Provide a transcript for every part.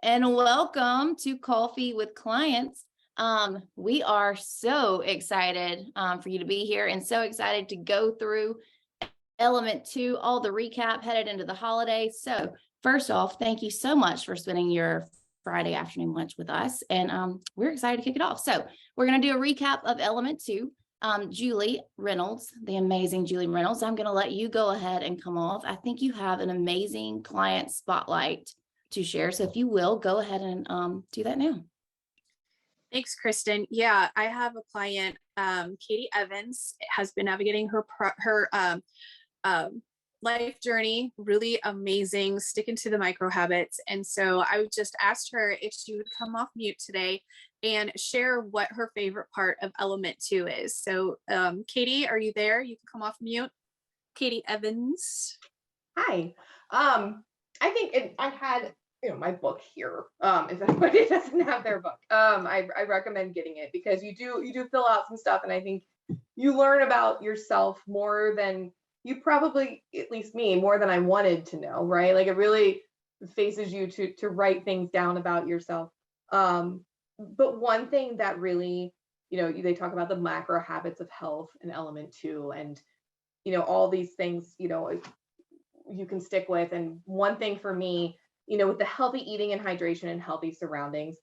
and welcome to Coffee with Clients. We are so excited for you to be here and so excited to go through Element 2, all the recap headed into the holidays. So first off, thank you so much for spending your Friday afternoon lunch with us. And we're excited to kick it off. So we're going to do a recap of Element 2. Julie Reynolds, the amazing Julie Reynolds, I'm going to let you go ahead and come off. I think you have an amazing client spotlight to share. So if you will, go ahead and do that now. Thanks, Kristen. Yeah, I have a client, Katie Evans, has been navigating her life journey, really amazing, sticking to the micro habits. And so I just asked her if she would come off mute today and share what her favorite part of Element 2 is. So Katie, are you there? You can come off mute. Katie Evans. Hi. I think I had my book here. If anybody doesn't have their book, I recommend getting it because you do fill out some stuff, and I think you learn about yourself more than you probably, at least me, more than I wanted to know, right? Like it really faces you to write things down about yourself. But one thing that really, they talk about the macro habits of health in Element 2, and all these things, you can stick with. And one thing for me, with the healthy eating and hydration and healthy surroundings,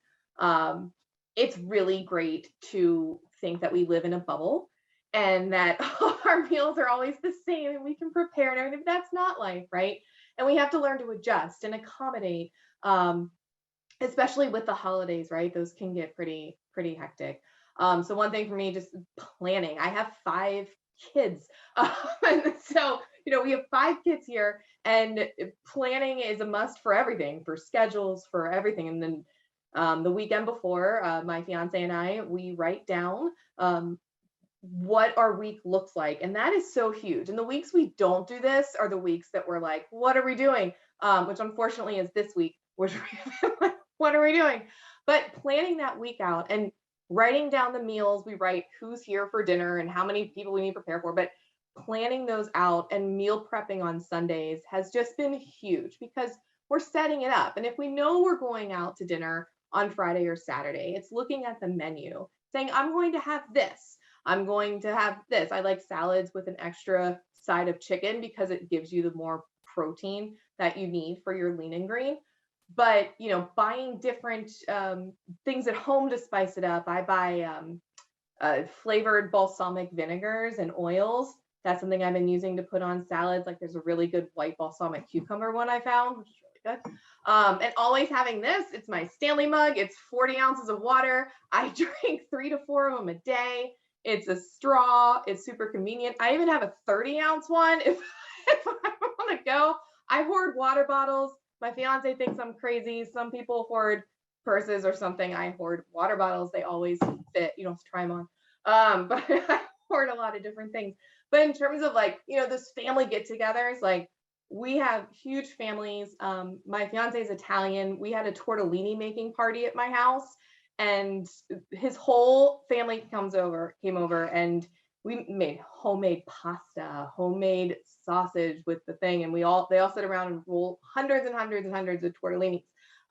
it's really great to think that we live in a bubble and that our meals are always the same and we can prepare and everything. That's not life, right? And we have to learn to adjust and accommodate, especially with the holidays, right? Those can get pretty hectic. So one thing for me, just planning. I have 5 kids. And so, we have 5 kids here, and planning is a must for everything, for schedules, for everything. And then the weekend before, my fiance and I, we write down what our week looks like. And that is so huge. And the weeks we don't do this are the weeks that we're like, what are we doing? Which unfortunately is this week, which like, what are we doing? But planning that week out and writing down the meals, we write who's here for dinner and how many people we need to prepare for, but planning those out and meal prepping on Sundays has just been huge because we're setting it up. And if we know we're going out to dinner on Friday or Saturday, it's looking at the menu saying, I'm going to have this. I'm going to have this. I like salads with an extra side of chicken because it gives you the more protein that you need for your lean and green. But, buying different things at home to spice it up. I buy flavored balsamic vinegars and oils. That's something I've been using to put on salads. Like there's a really good white balsamic cucumber one I found, which is really good. And always having this, it's my Stanley mug. It's 40 ounces of water. I drink 3 to 4 of them a day. It's a straw. It's super convenient. I even have a 30-ounce one if I want to go. I hoard water bottles. My fiance thinks I'm crazy. Some people hoard purses or something. I hoard water bottles. They always fit. You don't have to try them on. But I hoard a lot of different things. But in terms of this family get-togethers, like we have huge families. My fiance is Italian. We had a tortellini making party at my house, and his whole family came over, and we made homemade pasta, homemade sausage with the thing, and they all sit around and roll hundreds and hundreds and hundreds of tortellinis.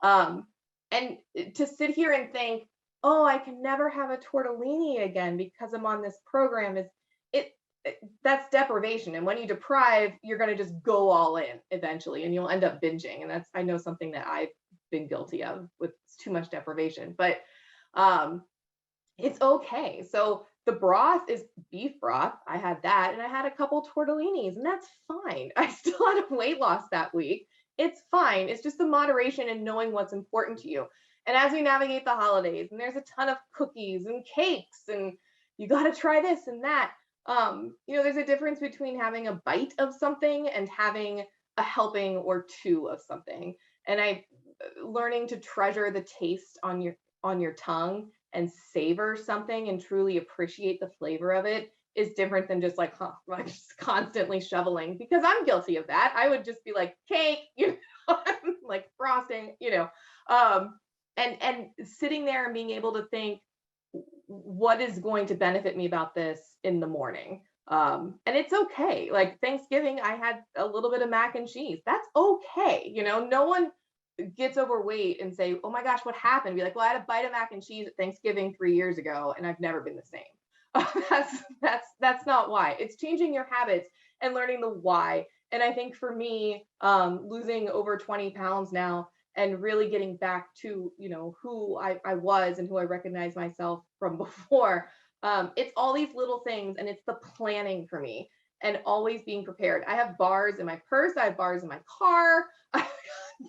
And to sit here and think, oh, I can never have a tortellini again because I'm on this program that's deprivation. And when you deprive, you're going to just go all in eventually, and you'll end up binging. And that's, I know, something that I've been guilty of with too much deprivation, but it's okay. So the broth is beef broth. I had that, and I had a couple tortellinis, and that's fine. I still had a weight loss that week. It's fine. It's just the moderation and knowing what's important to you. And as we navigate the holidays, and there's a ton of cookies and cakes, and you got to try this and that. There's a difference between having a bite of something and having a helping or 2 of something. And learning to treasure the taste on your tongue and savor something and truly appreciate the flavor of it is different than just like just constantly shoveling, because I'm guilty of that. I would just be like cake, like frosting, and sitting there and being able to think, what is going to benefit me about this in the morning? And it's okay. Like Thanksgiving, I had a little bit of mac and cheese. That's okay. No one gets overweight and say, oh my gosh, what happened? Be like, well, I had a bite of mac and cheese at Thanksgiving 3 years ago and I've never been the same. That's not why. It's changing your habits and learning the why. And I think for me, losing over 20 pounds now and really getting back to, who I was and who I recognize myself from before, it's all these little things, and it's the planning for me and always being prepared. I have bars in my purse. I have bars in my car. I have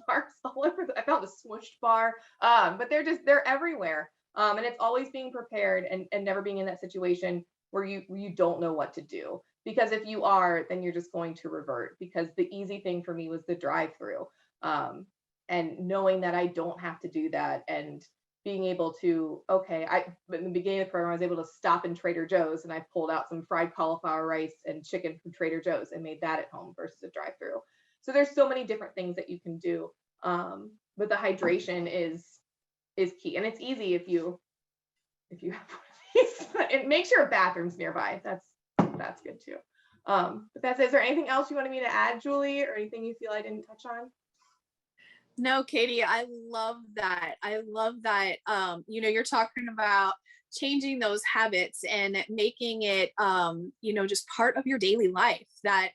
bars all over. I found a smushed bar, but they're everywhere. And it's always being prepared and never being in that situation where you don't know what to do. Because if you are, then you're just going to revert. Because the easy thing for me was the drive-through, and knowing that I don't have to do that, and being able to, okay, in the beginning of the program, I was able to stop in Trader Joe's and I pulled out some fried cauliflower rice and chicken from Trader Joe's and made that at home versus a drive-through. So there's so many different things that you can do. But the hydration is key, and it's easy if you have one of these. It makes sure a bathroom's nearby. That's good too. But that's it. Is there anything else you wanted me to add, Julie, or anything you feel I didn't touch on? No, Katie, I love that. I love that. You're talking about changing those habits and making it, just part of your daily life, that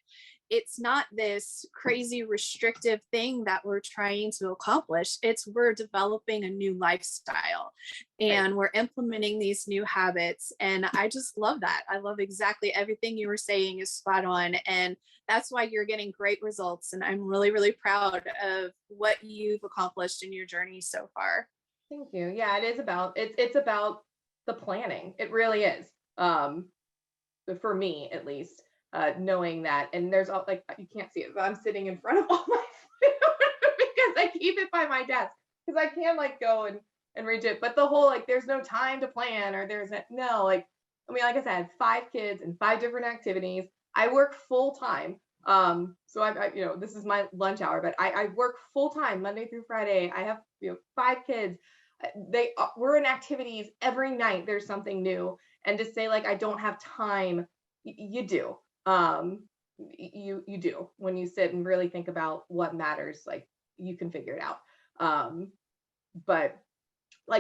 it's not this crazy restrictive thing that we're trying to accomplish. We're developing a new lifestyle and we're implementing these new habits. And I just love that. I love exactly everything you were saying is spot on. And that's why you're getting great results. And I'm really, really proud of what you've accomplished in your journey so far. Thank you. Yeah, it's about the planning. It really is. For me, at least. Knowing that, and there's all, like, you can't see it, but I'm sitting in front of all my food because I keep it by my desk because I can go and reach it. But the whole, there's no time to plan, or like I said, I had 5 kids and 5 different activities. I work full time. So I this is my lunch hour, but I work full time Monday through Friday. I have 5 kids. We're in activities every night. There's something new, and to say I don't have time, you do. You do. When you sit and really think about what matters, you can figure it out. But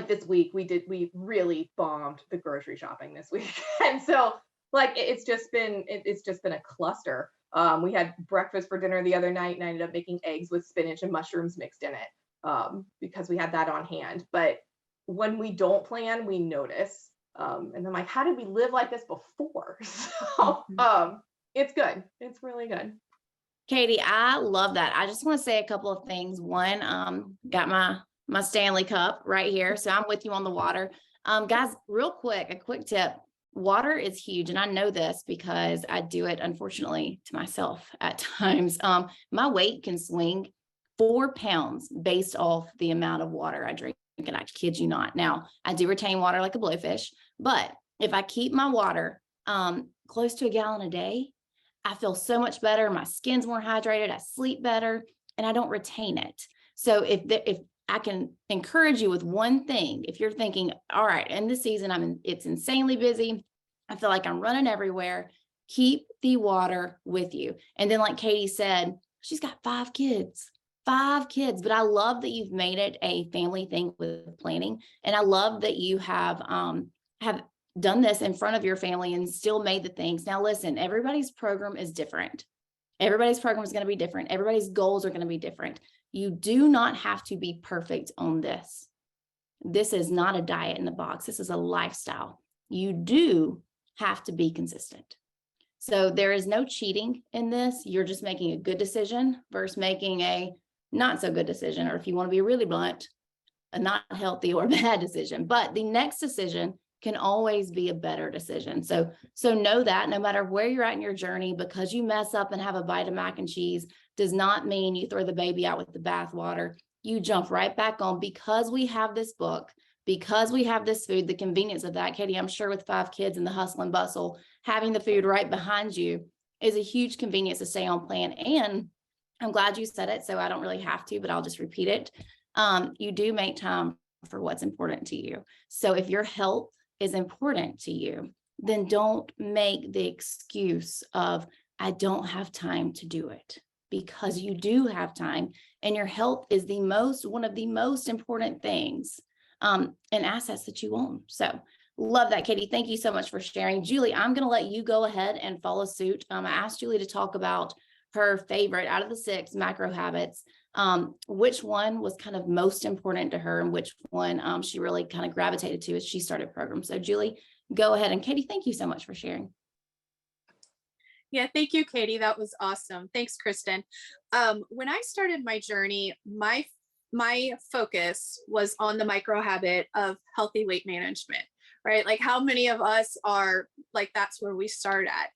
this week we really bombed the grocery shopping this week. And so it's just been a cluster. We had breakfast for dinner the other night and I ended up making eggs with spinach and mushrooms mixed in it, because we had that on hand. But when we don't plan, we notice. And I'm like, how did we live like this before? So it's good. It's really good. Katie, I love that. I just want to say a couple of things. One, got my Stanley cup right here. So I'm with you on the water. Guys, real quick, a quick tip. Water is huge. And I know this because I do it, unfortunately, to myself at times. My weight can swing 4 pounds based off the amount of water I drink. And I kid you not. Now, I do retain water like a blowfish, but if I keep my water close to a gallon a day, I feel so much better. My skin's more hydrated. I sleep better, and I don't retain it. So if I can encourage you with one thing, if you're thinking, all right, in this season, it's insanely busy. I feel like I'm running everywhere. Keep the water with you. And then like Katie said, she's got 5 kids. 5 kids, but I love that you've made it a family thing with planning. And I love that you have done this in front of your family and still made the things. Now, listen, everybody's program is different. Everybody's program is going to be different. Everybody's goals are going to be different. You do not have to be perfect on this. This is not a diet in the box. This is a lifestyle. You do have to be consistent. So there is no cheating in this. You're just making a good decision versus making a not so good decision, or if you want to be really blunt, a not healthy or bad decision. But the next decision can always be a better decision. So know that no matter where you're at in your journey, because you mess up and have a bite of mac and cheese does not mean you throw the baby out with the bathwater. You jump right back on, because we have this book, because we have this food, the convenience of that. Katie, I'm sure with 5 kids and the hustle and bustle, having the food right behind you is a huge convenience to stay on plan. And I'm glad you said it, so I don't really have to, but I'll just repeat it. You do make time for what's important to you. So if your health is important to you, then don't make the excuse of, I don't have time to do it. because you do have time, and your health is one of the most important things and assets that you own. So love that, Katie. Thank you so much for sharing. Julie, I'm going to let you go ahead and follow suit. I asked Julie to talk about her favorite out of the 6 macro habits. Which one was kind of most important to her, and which one she really kind of gravitated to as she started program. So Julie, go ahead. And Katie, thank you so much for sharing. Yeah, thank you, Katie. That was awesome. Thanks, Kristen. When I started my journey, my focus was on the micro habit of healthy weight management, right? Like, how many of us are like, that's where we start at.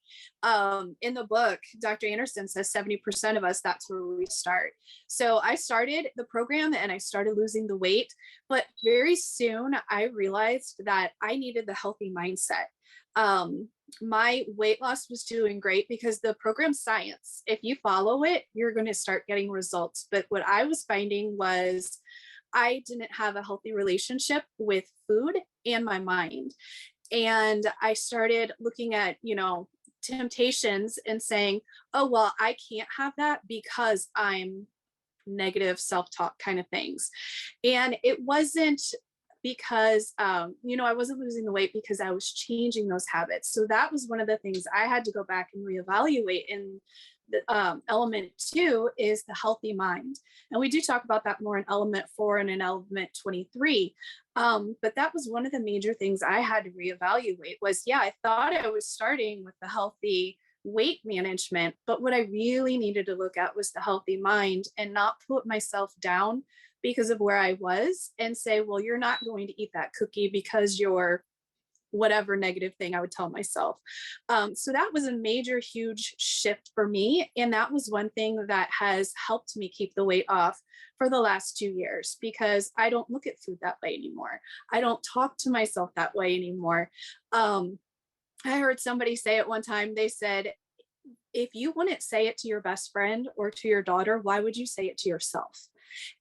In the book, Dr. Anderson says 70% of us, that's where we start. So I started the program and I started losing the weight, but very soon I realized that I needed the healthy mindset. My weight loss was doing great because the program's science. If you follow it, you're going to start getting results. But what I was finding was I didn't have a healthy relationship with food and my mind. And I started looking at, temptations and saying, oh, well, I can't have that because I'm negative self-talk kind of things. And it wasn't because, I wasn't losing the weight because I was changing those habits. So that was one of the things I had to go back and reevaluate in the element 2 is the healthy mind. And we do talk about that more in element 4 and in element 23. But that was one of the major things I had to reevaluate was, I thought I was starting with the healthy weight management, but what I really needed to look at was the healthy mind and not put myself down because of where I was and say, well, you're not going to eat that cookie because you're whatever negative thing I would tell myself. So that was a major, huge shift for me. And that was one thing that has helped me keep the weight off for the last 2 years, because I don't look at food that way anymore. I don't talk to myself that way anymore. I heard somebody say it one time, they said, if you wouldn't say it to your best friend or to your daughter, why would you say it to yourself?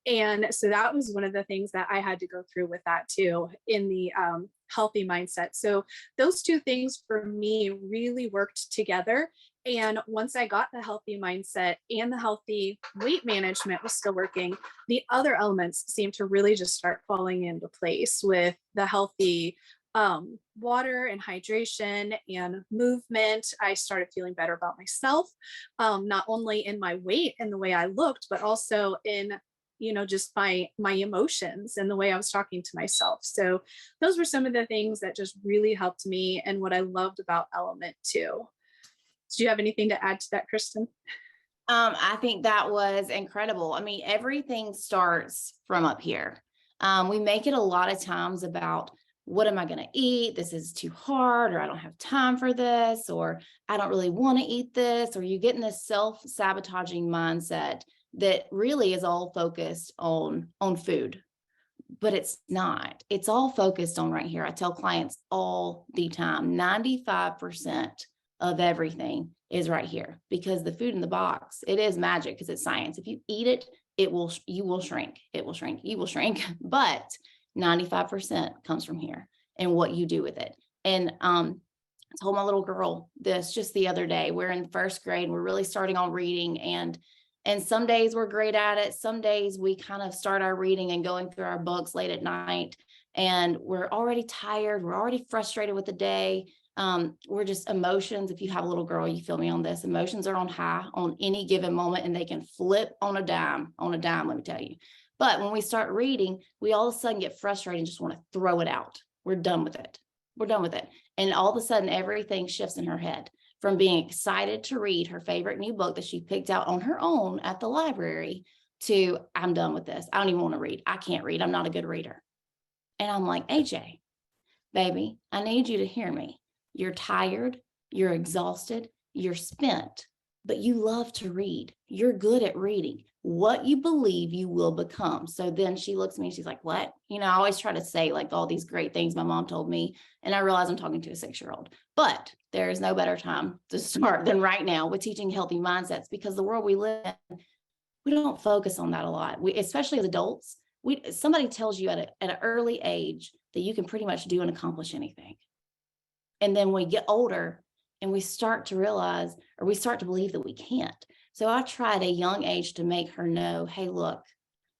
And so that was one of the things that I had to go through with that too, in the healthy mindset. So those 2 things for me really worked together. And once I got the healthy mindset and the healthy weight management was still working, the other elements seemed to really just start falling into place with the healthy water and hydration and movement. I started feeling better about myself, not only in my weight and the way I looked, but also in just my emotions and the way I was talking to myself. So those were some of the things that just really helped me and what I loved about element 2. Do you have anything to add to that, Kristen? I think that was incredible. I mean, everything starts from up here. We make it a lot of times about, what am I going to eat? This is too hard, or I don't have time for this, or I don't really want to eat this, or you get in this self-sabotaging mindset that really is all focused on food, but it's not. It's all focused on right here. I tell clients all the time, 95% of everything is right here, because the food in the box, it is magic because it's science. If you eat it, you will shrink. It will shrink. You will shrink. But 95% comes from here and what you do with it. And I told my little girl this just the other day. We're in 1st grade. We're really starting on reading, and some days we're great at it. Some days we kind of start our reading and going through our books late at night, and we're already tired. We're already frustrated with the day. We're just emotions. If you have a little girl, you feel me on this. Emotions are on high on any given moment, and they can flip on a dime, let me tell you. But when we start reading, we all of a sudden get frustrated and just want to throw it out. We're done with it. And all of a sudden, everything shifts in her head from being excited to read her favorite new book that she picked out on her own at the library to, I'm done with this. I don't even want to read. I can't read. I'm not a good reader. And I'm like, AJ, baby, I need you to hear me. You're tired. You're exhausted. You're spent, but you love to read. You're good at reading. What you believe you will become. So then she looks at me and she's like, what? I always try to say like all these great things my mom told me. And I realize I'm talking to a 6-year-old, but there is no better time to start than right now with teaching healthy mindsets, because the world we live in, we don't focus on that a lot. Especially as adults, somebody tells you at an early age that you can pretty much do and accomplish anything. And then we get older and we start to realize, or we start to believe that we can't. So I tried at a young age to make her know, hey, look,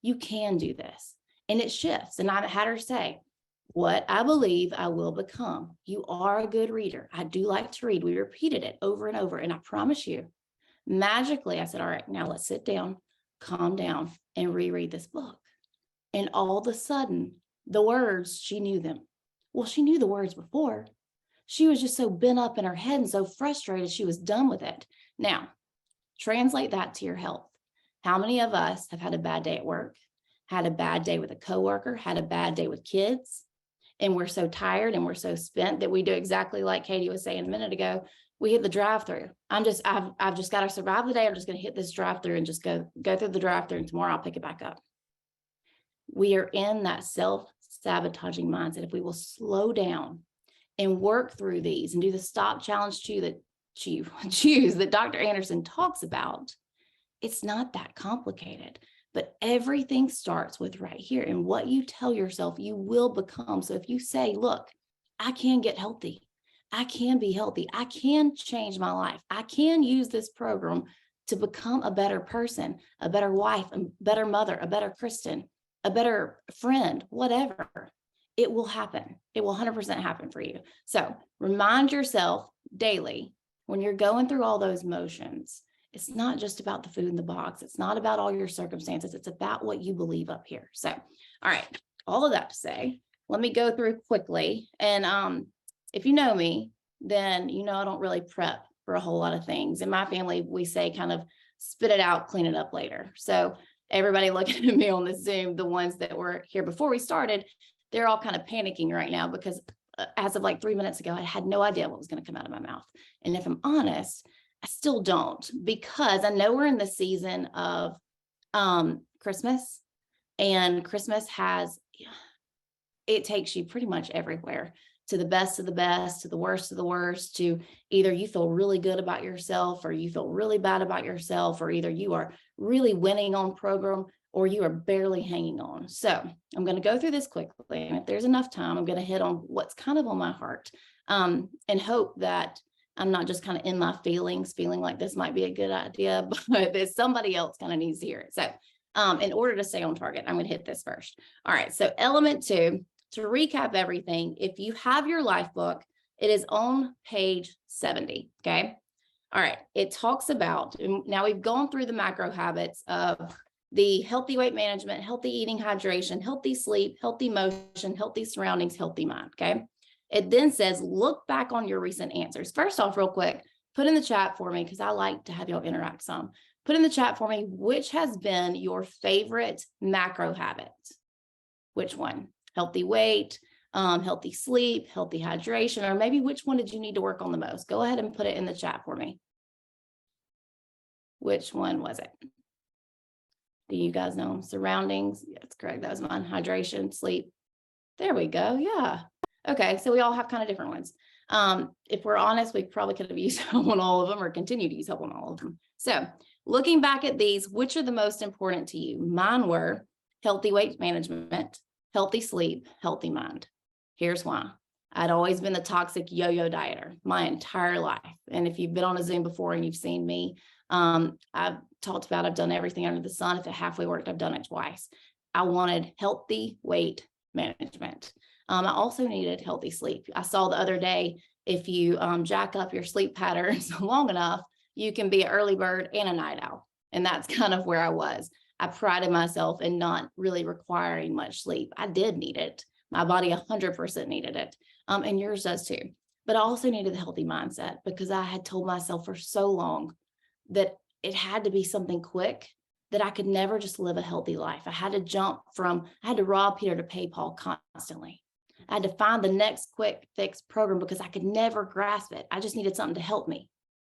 you can do this. And it shifts. And I had her say, what I believe I will become. You are a good reader. I do like to read. We repeated it over and over. And I promise you, magically, I said, all right, now let's sit down, calm down, and reread this book. And all of a sudden, the words, she knew them. Well, she knew the words before. She was just so bent up in her head and so frustrated she was done with it. Now, translate that to your health. How many of us have had a bad day at work, had a bad day with a coworker, had a bad day with kids, and we're so tired and we're so spent that we do exactly like Katie was saying a minute ago. We hit the drive-through. I've just got to survive the day. I'm just going to hit this drive-through and just go through the drive-through, and tomorrow I'll pick it back up. We are in that self-sabotaging mindset. If we will slow down and work through these and do the stop challenge choose that Dr. Anderson talks about, it's not that complicated. But everything starts with right here. And what you tell yourself, you will become. So if you say, look, I can get healthy. I can be healthy. I can change my life. I can use this program to become a better person, a better wife, a better mother, a better Christian, a better friend, whatever. It will happen. It will 100% happen for you. So remind yourself daily when you're going through all those motions, it's not just about the food in the box. It's not about all your circumstances. It's about what you believe up here. So, all right, all of that to say, let me go through quickly. And if you know me, then you know I don't really prep for a whole lot of things. In my family, we say kind of spit it out, clean it up later. So everybody looking at me on the Zoom, the ones that were here before we started, they're all kind of panicking right now because as of like 3 minutes ago, I had no idea what was going to come out of my mouth. And if I'm honest, I still don't, because I know we're in the season of Christmas, and Christmas it takes you pretty much everywhere, to the best of the best, to the worst of the worst, to either you feel really good about yourself or you feel really bad about yourself, or either you are really winning on program or you are barely hanging on. So I'm going to go through this quickly. And if there's enough time, I'm going to hit on what's kind of on my heart, and hope that I'm not just kind of in my feelings, feeling like this might be a good idea, but that somebody else kind of needs to hear it. So in order to stay on target, I'm going to hit this first. All right. So element 2, to recap everything, if you have your life book, it is on page 70. Okay. All right. It talks about, now we've gone through the macro habits of the healthy weight management, healthy eating, hydration, healthy sleep, healthy motion, healthy surroundings, healthy mind. Okay. It then says, look back on your recent answers. First off, real quick, put in the chat for me, because I like to have y'all interact some. Put in the chat for me, which has been your favorite macro habit? Which one? Healthy weight, healthy sleep, healthy hydration, or maybe which one did you need to work on the most? Go ahead and put it in the chat for me. Which one was it? Do you guys know? Surroundings. Yeah, that's correct. That was mine. Hydration, sleep. There we go. Yeah. Okay, so we all have kind of different ones. If we're honest, we probably could have used help on all of them or continue to use help on all of them. So looking back at these, which are the most important to you? Mine were healthy weight management, healthy sleep, healthy mind. Here's why. I'd always been the toxic yo-yo dieter my entire life. And if you've been on a Zoom before and you've seen me, I've talked about, I've done everything under the sun. If it halfway worked, I've done it twice. I wanted healthy weight management. I also needed healthy sleep. I saw the other day, if you jack up your sleep patterns long enough, you can be an early bird and a night owl. And that's kind of where I was. I prided myself in not really requiring much sleep. I did need it. My body 100% needed it. And yours does too. But I also needed the healthy mindset, because I had told myself for so long that it had to be something quick, that I could never just live a healthy life. I had to rob Peter to pay Paul constantly. I had to find the next quick fix program, because I could never grasp it. I just needed something to help me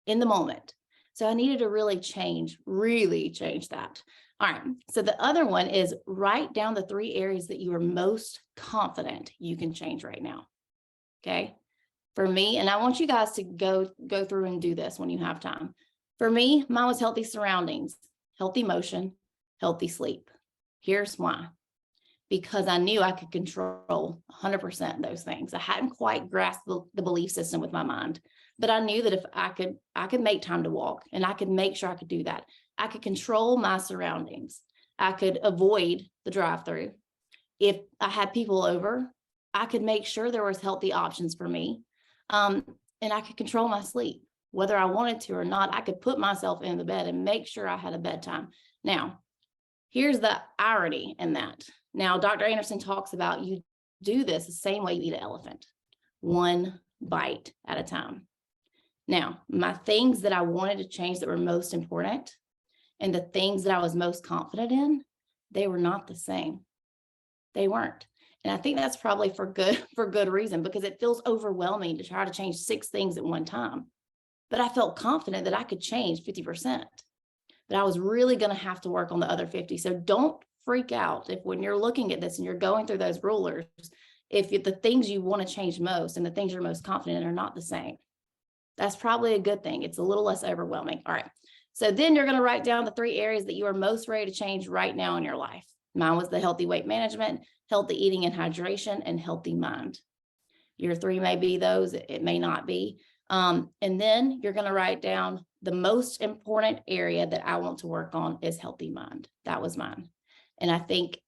in the moment. So I needed to really change that. All right. So the other one is write down the 3 areas that you are most confident you can change right now. Okay. For me, and I want you guys to go through and do this when you have time. For me, mine was healthy surroundings, healthy motion, healthy sleep. Here's why. because I knew I could control 100% those things. I hadn't quite grasped the belief system with my mind, but I knew that if I could make time to walk, and I could make sure I could do that. I could control my surroundings. I could avoid the drive-through. If I had people over, I could make sure there was healthy options for me. And I could control my sleep, whether I wanted to or not. I could put myself in the bed and make sure I had a bedtime. Now, here's the irony in that. Now, Dr. Anderson talks about you do this the same way you eat an elephant, one bite at a time. Now, my things that I wanted to change that were most important and the things that I was most confident in, they were not the same. They weren't. And I think that's probably for good reason, because it feels overwhelming to try to change 6 things at one time. But I felt confident that I could change 50%. But I was really going to have to work on the other 50. So don't freak out if when you're looking at this and you're going through those rulers, if the things you want to change most and the things you're most confident in are not the same. That's probably a good thing. It's a little less overwhelming. All right. So then you're going to write down the 3 areas that you are most ready to change right now in your life. Mine was the healthy weight management, healthy eating and hydration, and healthy mind. Your 3 may be those, it may not be. And then you're going to write down the most important area that I want to work on is healthy mind. That was mine. And I think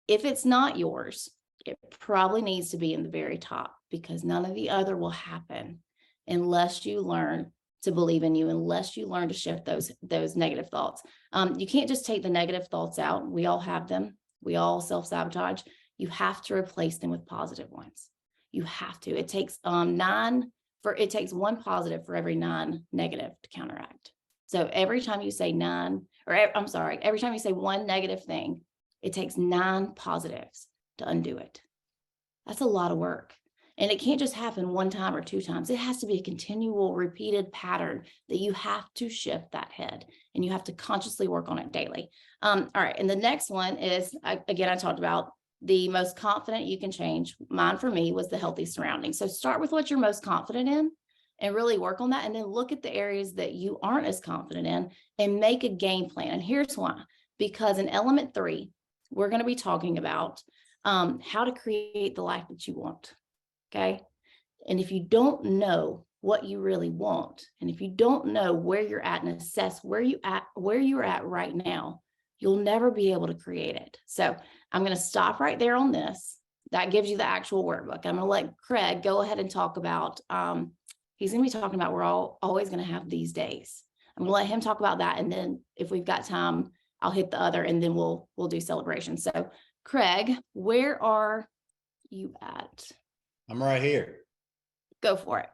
if it's not yours, it probably needs to be in the very top, because none of the other will happen unless you learn to believe in you, unless you learn to shift those negative thoughts. You can't just take the negative thoughts out. We all have them. We all self-sabotage. You have to replace them with positive ones. You have to. It takes it takes 1 positive for every 9 negative to counteract. So every time you say every time you say 1 negative thing, it takes 9 positives to undo it. That's a lot of work. And it can't just happen 1 time or 2 times. It has to be a continual, repeated pattern that you have to shift that head, and you have to consciously work on it daily. All right. And the next one is, again, I talked about the most confident you can change. Mine for me was the healthy surroundings. So start with what you're most confident in and really work on that. And then look at the areas that you aren't as confident in and make a game plan. And here's why, because in element 3, we're going to be talking about how to create the life that you want. Okay. And if you don't know what you really want, and if you don't know where you're at and assess where you're at right now, you'll never be able to create it. So I'm going to stop right there on this. That gives you the actual workbook. I'm going to let Craig go ahead and talk about, he's going to be talking about, we're always going to have these days. I'm going to let him talk about that. And then if we've got time, I'll hit the other, and then we'll do celebration. So Craig, where are you at? I'm right here. Go for it.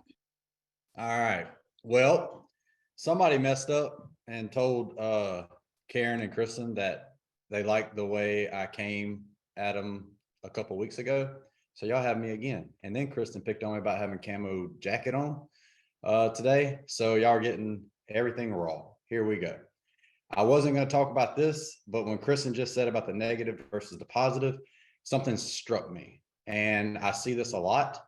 All right. Well, somebody messed up and told Karen and Kristen that they liked the way I came at them a couple weeks ago. So y'all have me again. And then Kristen picked on me about having camo jacket on today. So y'all are getting everything raw. Here we go. I wasn't going to talk about this, but when Kristen just said about the negative versus the positive, something struck me. And I see this a lot,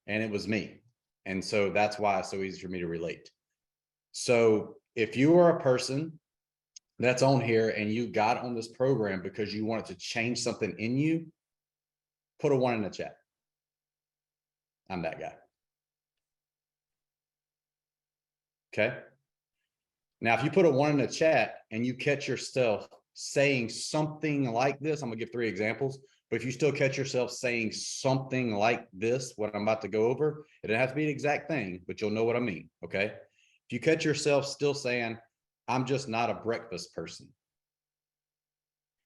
and it was me. And so that's why it's so easy for me to relate. So if you are a person that's on here and you got on this program because you wanted to change something in you, put a 1 in the chat. I'm that guy. Okay. Now, if you put a 1 in the chat and you catch yourself saying something like this, I'm gonna give 3 examples. But if you still catch yourself saying something like this, what I'm about to go over, it doesn't have to be an exact thing, but you'll know what I mean, okay? If you catch yourself still saying, I'm just not a breakfast person.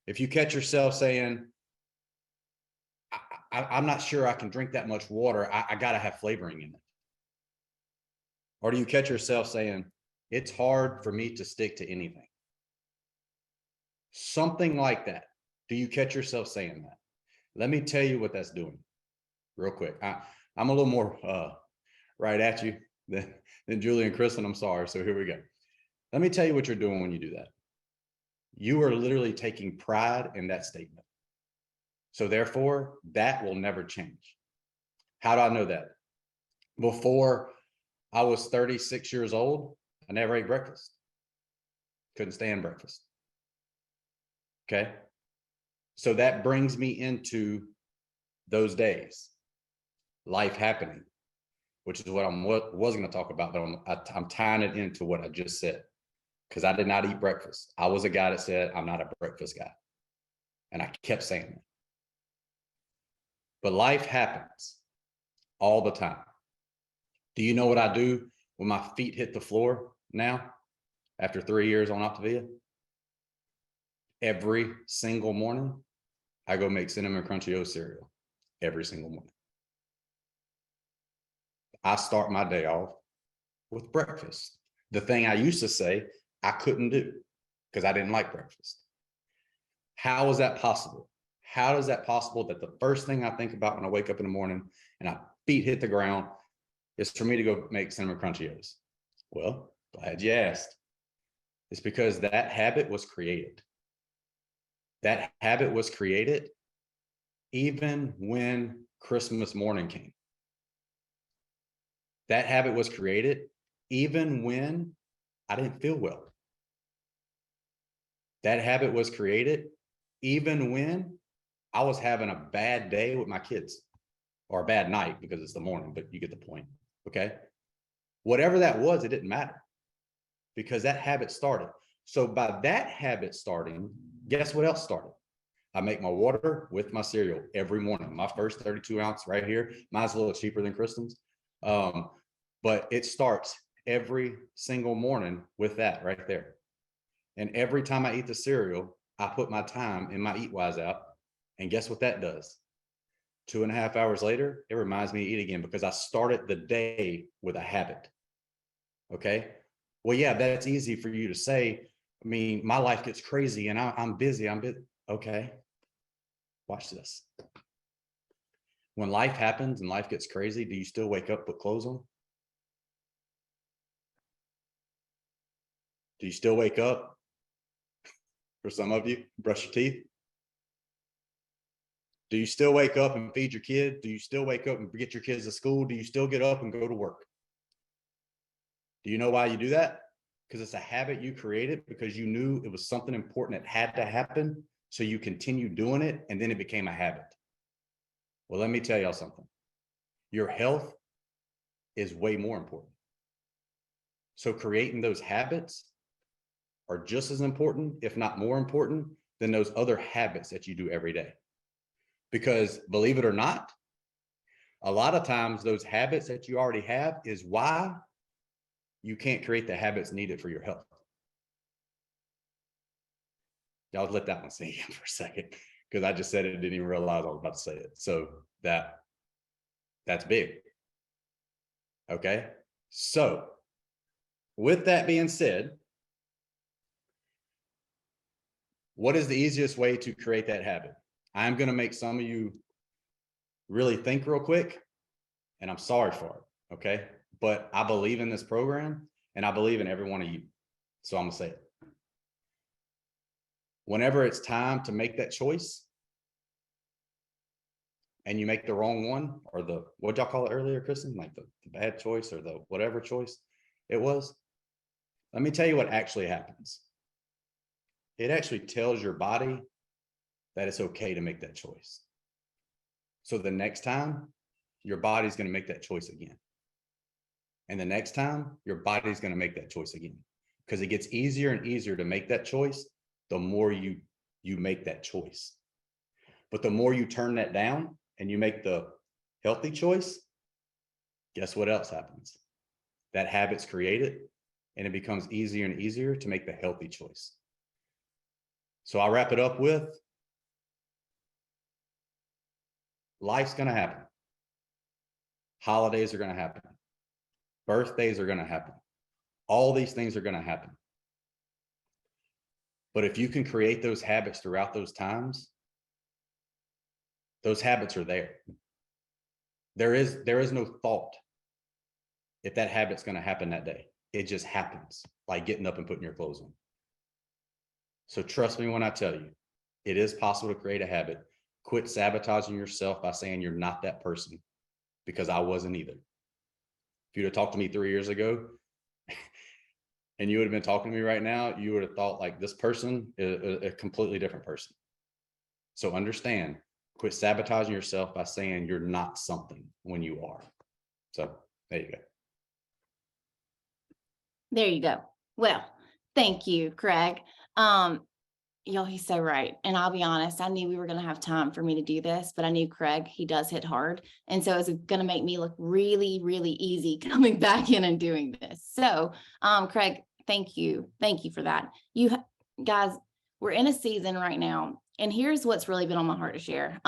If you catch yourself saying, I'm not sure I can drink that much water, I gotta have flavoring in it. Or do you catch yourself saying, it's hard for me to stick to anything? Something like that. Do you catch yourself saying that? Let me tell you what that's doing real quick. I'm a little more right at you than Julie and Kristen. I'm sorry. So here we go. Let me tell you what you're doing when you do that. You are literally taking pride in that statement. So therefore, that will never change. How do I know that? Before I was 36 years old, I never ate breakfast. Couldn't stand breakfast. Okay. So that brings me into those days, life happening, which is what was going to talk about, but I'm tying it into what I just said, because I did not eat breakfast. I was a guy that said, I'm not a breakfast guy. And I kept saying that. But life happens all the time. Do you know what I do when my feet hit the floor now, after 3 years on Optavia? Every single morning, I go make Cinnamon Crunchy Oat cereal every single morning. I start my day off with breakfast. The thing I used to say I couldn't do because I didn't like breakfast. How is that possible? How is that possible that the first thing I think about when I wake up in the morning and my feet hit the ground is for me to go make Cinnamon Crunchy Oats? Well, glad you asked. It's because that habit was created. That habit was created even when Christmas morning came. That habit was created even when I didn't feel well. That habit was created even when I was having a bad day with my kids, or a bad night because it's the morning, but you get the point, okay? Whatever that was, it didn't matter because that habit started. So by that habit starting, guess what else started? I make my water with my cereal every morning. My first 32 ounce right here. Mine's a little cheaper than Kristen's. But it starts every single morning with that right there. And every time I eat the cereal, I put my time in my Eatwise app. And guess what that does? 2.5 hours later, it reminds me to eat again because I started the day with a habit. Okay. Well, yeah, that's easy for you to say. I mean, my life gets crazy and I'm busy. Okay. Watch this. When life happens and life gets crazy, do you still wake up, put clothes on? Do you still wake up? For some of you, brush your teeth? Do you still wake up and feed your kid? Do you still wake up and get your kids to school? Do you still get up and go to work? Do you know why you do that? Because it's a habit you created because you knew it was something important that had to happen. So you continue doing it and then it became a habit. Well, let me tell y'all something. Your health is way more important. So creating those habits are just as important, if not more important, than those other habits that you do every day. Because believe it or not, a lot of times those habits that you already have is why you can't create the habits needed for your health. Y'all let that one sink in for a second, because I just said it and didn't even realize I was about to say it. So that's big. Okay. So with that being said, what is the easiest way to create that habit? I'm going to make some of you really think real quick, and I'm sorry for it. Okay. But I believe in this program and I believe in every one of you. So I'm going to say it. Whenever it's time to make that choice and you make the wrong one, or the, what'd y'all call it earlier, Kristen? Like the bad choice or the whatever choice it was. Let me tell you what actually happens. It actually tells your body that it's okay to make that choice. So the next time your body's going to make that choice again. And the next time your body's going to make that choice again, because it gets easier and easier to make that choice the more you make that choice. But the more you turn that down and you make the healthy choice, guess what else happens? That habit's created and it becomes easier and easier to make the healthy choice. So I'll wrap it up with, life's going to happen. Holidays are going to happen. Birthdays are going to happen. All these things are going to happen. But if you can create those habits throughout those times, those habits are there. There is no thought if that habit's going to happen that day. It just happens, like getting up and putting your clothes on. So trust me when I tell you, it is possible to create a habit. Quit sabotaging yourself by saying you're not that person, because I wasn't either. If you'd have talked to me 3 years ago and you would have been talking to me right now, you would have thought like this person is a completely different person. So understand, quit sabotaging yourself by saying you're not something when you are. So there you go. There you go. Well, thank you, Craig. Y'all, he's so right. And I'll be honest, I knew we were going to have time for me to do this, but I knew Craig, he does hit hard. And so it's going to make me look really, really easy coming back in and doing this. So, Craig, thank you. Thank you for that. Guys, we're in a season right now, and here's what's really been on my heart to share.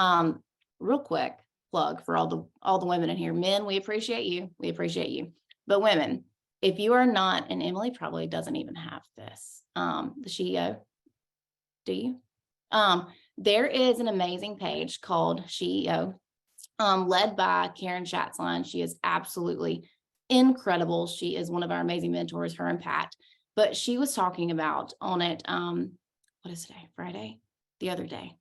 Real quick plug for all the women in here. Men, we appreciate you. We appreciate you. But women, if you are not, and Emily probably doesn't even have this, the CEO, do you? There is an amazing page called CEO, led by Karen Schatzline. She is absolutely incredible. She is one of our amazing mentors, her and Pat. But she was talking about on it, what is today? Friday? The other day,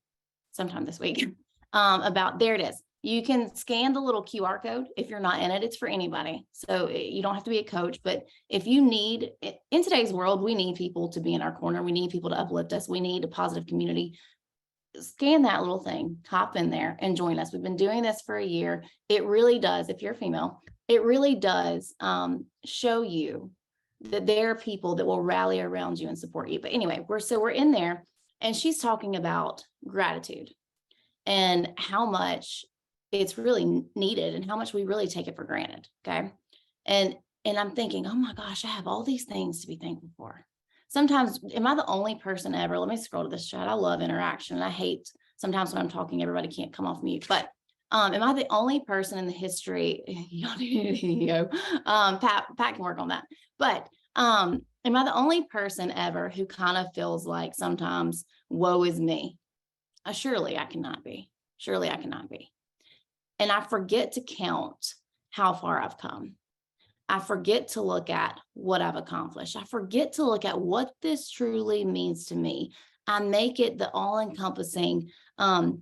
sometime this week, about, there it is. You can scan the little QR code. If you're not in it, it's for anybody. So you don't have to be a coach, but if you need, in today's world, we need people to be in our corner. We need people to uplift us. We need a positive community. Scan that little thing, hop in there and join us. We've been doing this for a year. It really does, if you're a female, it really does show you that there are people that will rally around you and support you. But anyway, we're in there, and she's talking about gratitude and how much it's really needed and how much we really take it for granted. Okay. And I'm thinking, oh my gosh, I have all these things to be thankful for. Sometimes, am I the only person ever? Let me scroll to this chat. I love interaction. And I hate sometimes when I'm talking, everybody can't come off mute, but am I the only person in the history? Pat can work on that. But am I the only person ever who kind of feels like sometimes woe is me? Surely I cannot be. Surely I cannot be. And I forget to count how far I've come. I forget to look at what I've accomplished. I forget to look at what this truly means to me. I make it the all-encompassing. I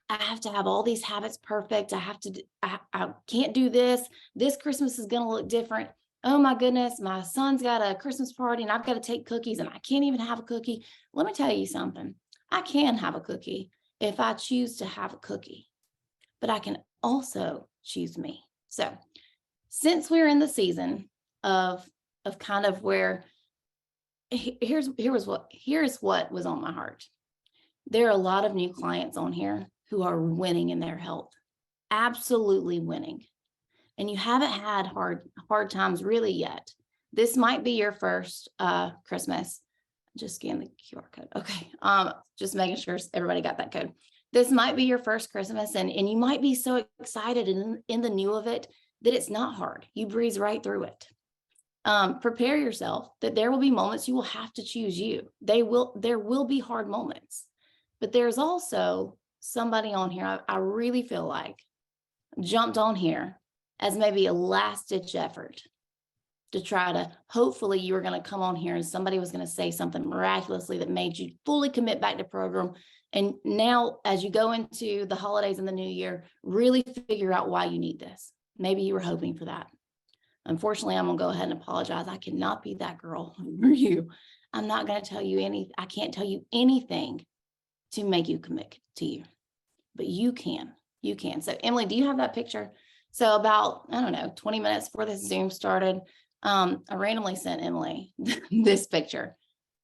have to have all these habits perfect. I can't do this. This Christmas is going to look different. Oh my goodness, my son's got a Christmas party and I've got to take cookies and I can't even have a cookie. Let me tell you something. I can have a cookie if I choose to have a cookie, but I can also choose me. So since we're in the season of kind of where, here's what was on my heart. There are a lot of new clients on here who are winning in their health, absolutely winning. And you haven't had hard times really yet. This might be your first Christmas. Just scan the QR code. Okay. Just making sure everybody got that code. This might be your first Christmas, and you might be so excited in the new of it that it's not hard. You breeze right through it. Prepare yourself that there will be moments you will have to choose you. There will be hard moments, but there's also somebody on here I really feel like jumped on here as maybe a last-ditch effort to try to, hopefully you were going to come on here and somebody was going to say something miraculously that made you fully commit back to program. And now as you go into the holidays and the new year, really figure out why you need this. Maybe you were hoping for that. Unfortunately, I'm going to go ahead and apologize. I cannot be that girl for you. I'm not going to tell you anything. I can't tell you anything to make you commit to you, but you can. You can. So Emily, do you have that picture? So about, I don't know, 20 minutes before this Zoom started, I randomly sent Emily this picture.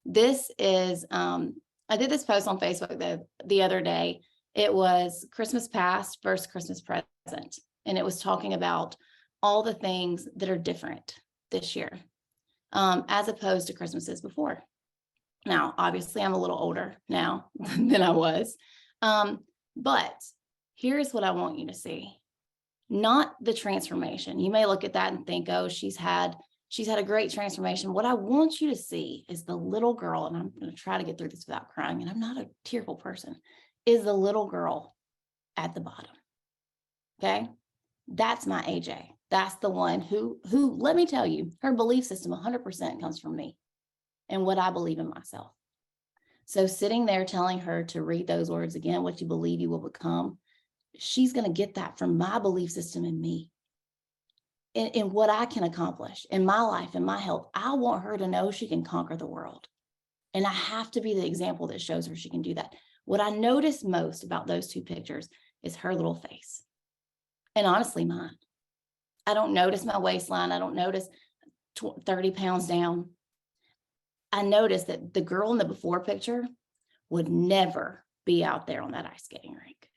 This is, I did this post on Facebook the other day. It was Christmas past versus Christmas present. And it was talking about all the things that are different this year, as opposed to Christmases before. Now, obviously, I'm a little older now than I was. But here's what I want you to see. Not the transformation. You may look at that and think, oh, she's had a great transformation. What I want you to see is the little girl, and I'm going to try to get through this without crying, and I'm not a tearful person, is the little girl at the bottom. Okay? That's my AJ. That's the one who, let me tell you, her belief system 100% comes from me and what I believe in myself. So sitting there telling her to read those words again, what you believe you will become, she's going to get that from my belief system in me, in what I can accomplish in my life, in my health. I want her to know she can conquer the world. And I have to be the example that shows her she can do that. What I noticed most about those two pictures is her little face. And honestly, mine. I don't notice my waistline. I don't notice 30 pounds down. I noticed that the girl in the before picture would never be out there on that ice skating rink,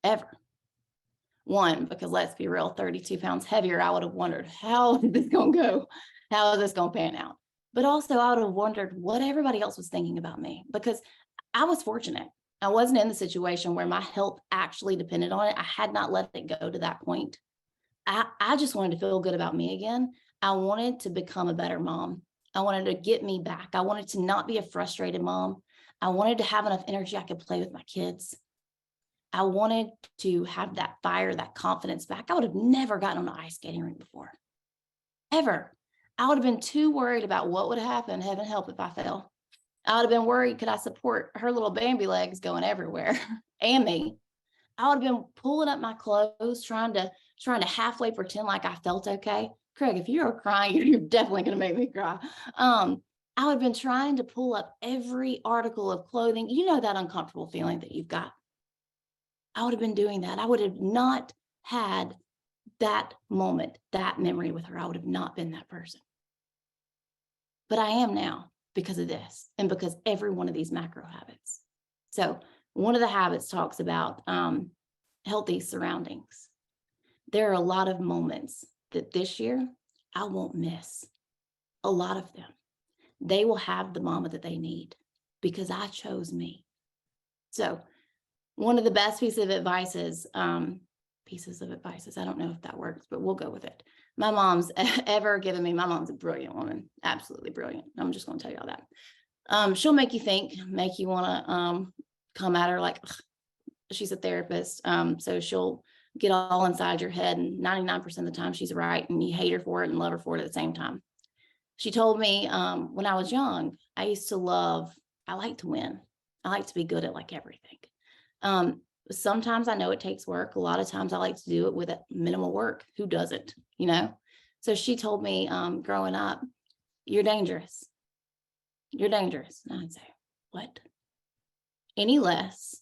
ever. One, because let's be real, 32 pounds heavier, I would have wondered, how is this going to go? How is this going to pan out? But also I would have wondered what everybody else was thinking about me, because I was fortunate. I wasn't in the situation where my health actually depended on it. I had not let it go to that point. I just wanted to feel good about me again. I wanted to become a better mom. I wanted to get me back. I wanted to not be a frustrated mom. I wanted to have enough energy I could play with my kids. I wanted to have that fire, that confidence back. I would have never gotten on an ice skating rink before, ever. I would have been too worried about what would happen, heaven help, if I fell. I would have been worried, could I support her little Bambi legs going everywhere and me? I would have been pulling up my clothes, trying to halfway pretend like I felt okay. Craig, if you're crying, you're definitely going to make me cry. I would have been trying to pull up every article of clothing. You know, that uncomfortable feeling that you've got. I would have been doing that. I would have not had that moment, that memory with her. I would have not been that person. But I am now because of this and because every one of these macro habits. So one of the habits talks about healthy surroundings. There are a lot of moments that this year I won't miss. A lot of them. They will have the mama that they need because I chose me. So one of the best pieces of advice is, I don't know if that works, but we'll go with it. My mom's ever given me, my mom's a brilliant woman, absolutely brilliant. I'm just going to tell you all that. She'll make you think, make you want to come at her like, ugh, she's a therapist. So she'll get all inside your head, and 99% of the time she's right, and you hate her for it and love her for it at the same time. She told me when I was young, I like to win. I like to be good at like everything. Sometimes I know it takes work. A lot of times I like to do it with minimal work. Who doesn't, you know? So she told me growing up, you're dangerous. You're dangerous. And I'd say, what? Any less,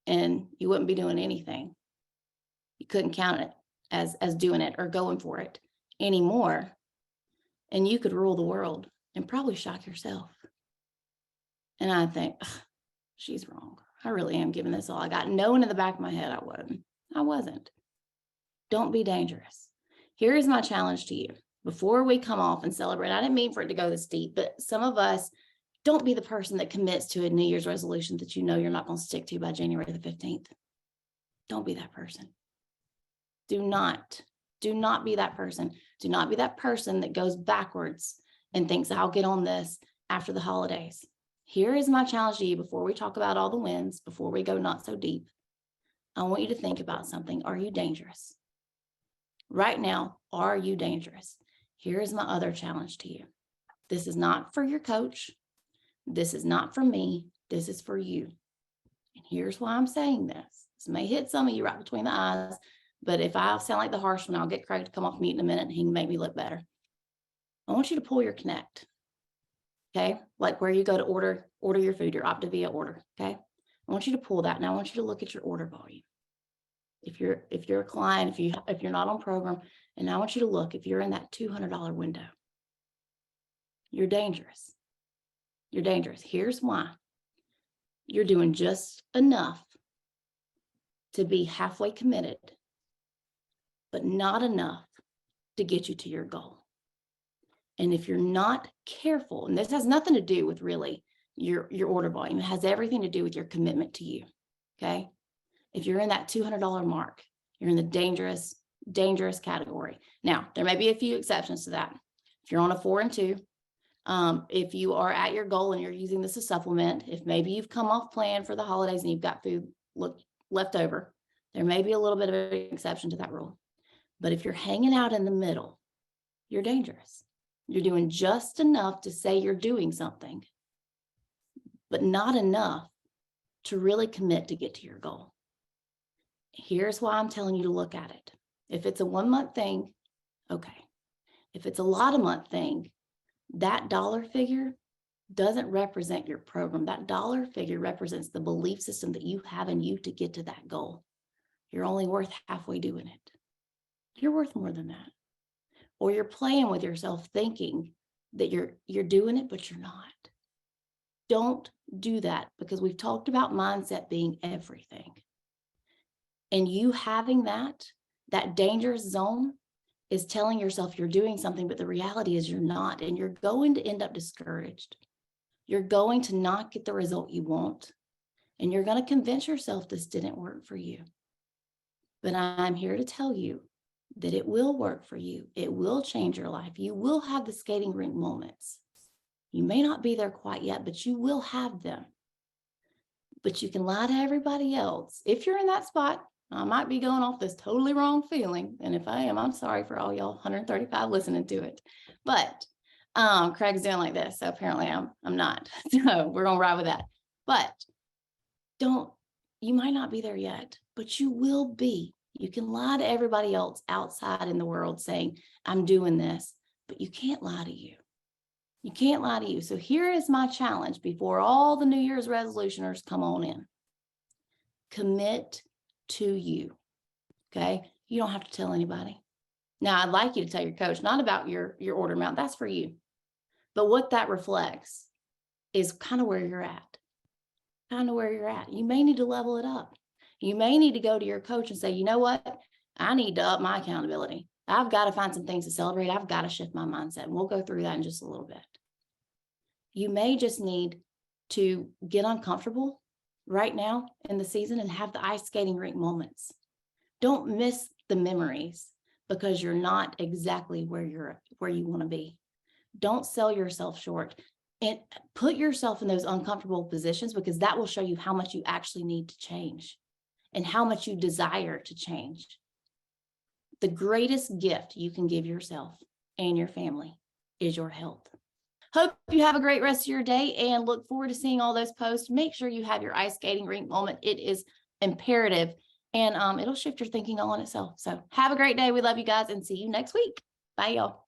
and you wouldn't be doing anything. You couldn't count it as doing it or going for it anymore. And you could rule the world and probably shock yourself. And I think, she's wrong. I really am giving this all I got. Knowing in the back of my head I wasn't. Don't be dangerous. Here is my challenge to you. Before we come off and celebrate, I didn't mean for it to go this deep, but some of us, don't be the person that commits to a New Year's resolution that you know you're not going to stick to by January the 15th. Don't be that person. Do not be that person. Do not be that person that goes backwards and thinks I'll get on this after the holidays. Here is my challenge to you before we talk about all the wins, before we go not so deep. I want you to think about something. Are you dangerous? Right now, are you dangerous? Here is my other challenge to you. This is not for your coach. This is not for me. This is for you. And here's why I'm saying this. This may hit some of you right between the eyes, but if I sound like the harsh one, I'll get Craig to come off mute in a minute and he can make me look better. I want you to pull your Connect. Okay, like where you go to order your food, your Optavia order. Okay, I want you to pull that, and I want you to look at your order volume. If you're a client, if you're not on program, and I want you to look if you're in that $200 window. You're dangerous. You're dangerous. Here's why. You're doing just enough to be halfway committed, but not enough to get you to your goal. And if you're not careful, and this has nothing to do with really your order volume, it has everything to do with your commitment to you, okay? If you're in that $200 mark, you're in the dangerous category. Now, there may be a few exceptions to that. If you're on a 4 and 2, if you are at your goal and you're using this as supplement, if maybe you've come off plan for the holidays and you've got food left over, there may be a little bit of an exception to that rule. But if you're hanging out in the middle, you're dangerous. You're doing just enough to say you're doing something, but not enough to really commit to get to your goal. Here's why I'm telling you to look at it. If it's a 1 month thing, okay. If it's a lot of month thing, that dollar figure doesn't represent your program. That dollar figure represents the belief system that you have in you to get to that goal. You're only worth halfway doing it. You're worth more than that. Or you're playing with yourself thinking that you're doing it, but you're not. Don't do that, because we've talked about mindset being everything. And you having that dangerous zone is telling yourself you're doing something, but the reality is you're not, and you're going to end up discouraged. You're going to not get the result you want, and you're going to convince yourself this didn't work for you. But I'm here to tell you that it will work for you. It will change your life. You will have the skating rink moments. You may not be there quite yet, but you will have them. But you can lie to everybody else. If you're in that spot, I might be going off this totally wrong feeling. And if I am, I'm sorry for all y'all 135 listening to it. But Craig's doing like this, so apparently I'm not. So we're gonna ride with that. But you might not be there yet, but you will be. You can lie to everybody else outside in the world saying, I'm doing this, but you can't lie to you. You can't lie to you. So here is my challenge before all the New Year's resolutioners come on in. Commit to you. Okay. You don't have to tell anybody. Now, I'd like you to tell your coach, not about your order amount. That's for you. But what that reflects is kind of where you're at. Kind of where you're at. You may need to level it up. You may need to go to your coach and say, you know what? I need to up my accountability. I've got to find some things to celebrate. I've got to shift my mindset. And we'll go through that in just a little bit. You may just need to get uncomfortable right now in the season and have the ice skating rink moments. Don't miss the memories because you're not exactly where you want to be. Don't sell yourself short and put yourself in those uncomfortable positions, because that will show you how much you actually need to change and how much you desire to change. The greatest gift you can give yourself and your family is your health. Hope you have a great rest of your day and look forward to seeing all those posts. Make sure you have your ice skating rink moment. It is imperative, and it'll shift your thinking all on itself. So have a great day. We love you guys and see you next week. Bye, y'all.